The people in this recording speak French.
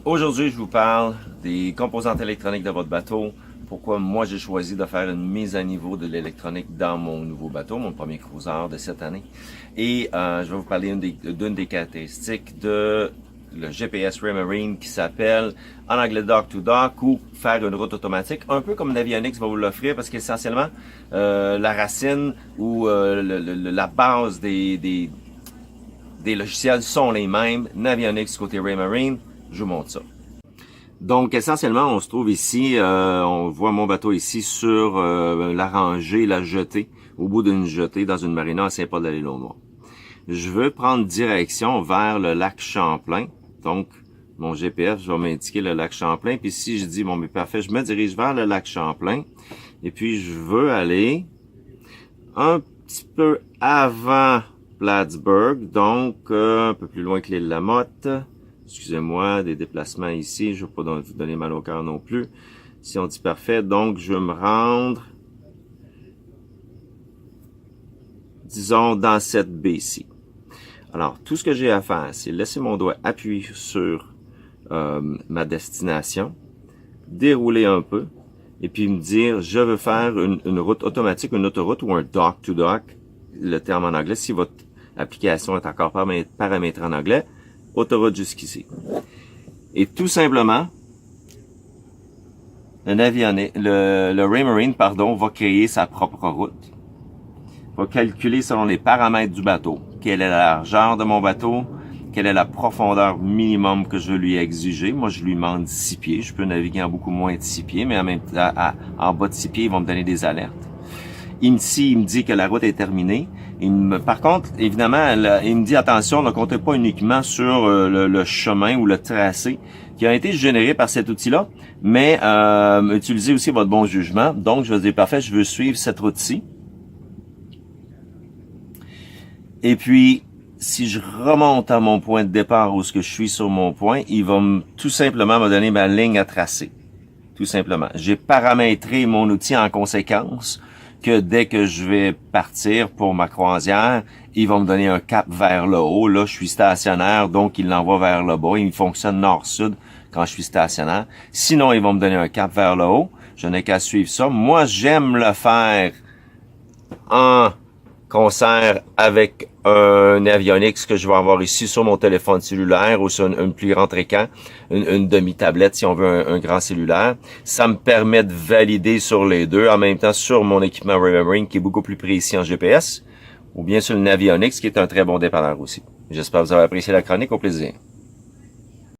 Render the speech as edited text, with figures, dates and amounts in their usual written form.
Aujourd'hui, je vous parle des composantes électroniques de votre bateau. Pourquoi moi j'ai choisi de faire une mise à niveau de l'électronique dans mon nouveau bateau, mon premier cruiser de cette année. Et je vais vous parler d'une des caractéristiques de le GPS Raymarine qui s'appelle en anglais Dock to Dock ou faire une route automatique, un peu comme Navionics va vous l'offrir parce qu'essentiellement la racine ou la base des logiciels sont les mêmes. Navionics côté Raymarine, je vous montre ça. Donc, essentiellement, on se trouve ici, on voit mon bateau ici sur la rangée, la jetée, au bout d'une jetée dans une marina à Saint-Paul-de-l'Île-aux-Noix. Je veux prendre direction vers le lac Champlain. Donc, mon GPS va m'indiquer le lac Champlain. Puis si je dis, bon, mais parfait, je me dirige vers le lac Champlain. Et puis, je veux aller un petit peu avant Plattsburgh, donc un peu plus loin que l'île Lamotte. Excusez-moi, des déplacements ici, je ne veux pas vous donner mal au cœur non plus. Si on dit parfait, donc je vais me rendre, disons, dans cette baie ici. Alors, tout ce que j'ai à faire, c'est laisser mon doigt appuyer sur ma destination, dérouler un peu, et puis me dire, je veux faire une route automatique, une autoroute ou un dock-to-dock, le terme en anglais, si votre application est encore paramétrée en anglais, autoroute jusqu'ici. Et tout simplement, le Raymarine, va créer sa propre route. Va calculer selon les paramètres du bateau. Quelle est la largeur de mon bateau? Quelle est la profondeur minimum que je veux lui exiger? Moi, je lui demande 6 pieds. Je peux naviguer en beaucoup moins de 6 pieds, mais en même temps, en bas de 6 pieds, ils vont me donner des alertes. Ici, il me dit que la route est terminée. Par contre, évidemment, il me dit attention, ne comptez pas uniquement sur le chemin ou le tracé qui a été généré par cet outil-là, mais utilisez aussi votre bon jugement. Donc, je vais dire, parfait, je veux suivre cette route-ci. Et puis, si je remonte à mon point de départ où ce que je suis sur mon point, il va tout simplement me donner ma ligne à tracer. Tout simplement. J'ai paramétré mon outil en conséquence que dès que je vais partir pour ma croisière, il va me donner un cap vers le haut. Là, je suis stationnaire, donc il l'envoie vers le bas. Il fonctionne nord-sud quand je suis stationnaire. Sinon, il va me donner un cap vers le haut. Je n'ai qu'à suivre ça. Moi, j'aime le faire en concert avec un Navionics que je vais avoir ici sur mon téléphone cellulaire ou sur un plus grand écran, une demi-tablette si on veut un grand cellulaire. Ça me permet de valider sur les deux, en même temps sur mon équipement Raymarine qui est beaucoup plus précis en GPS, ou bien sur le Navionics qui est un très bon dépanneur aussi. J'espère que vous avez apprécié la chronique, au plaisir.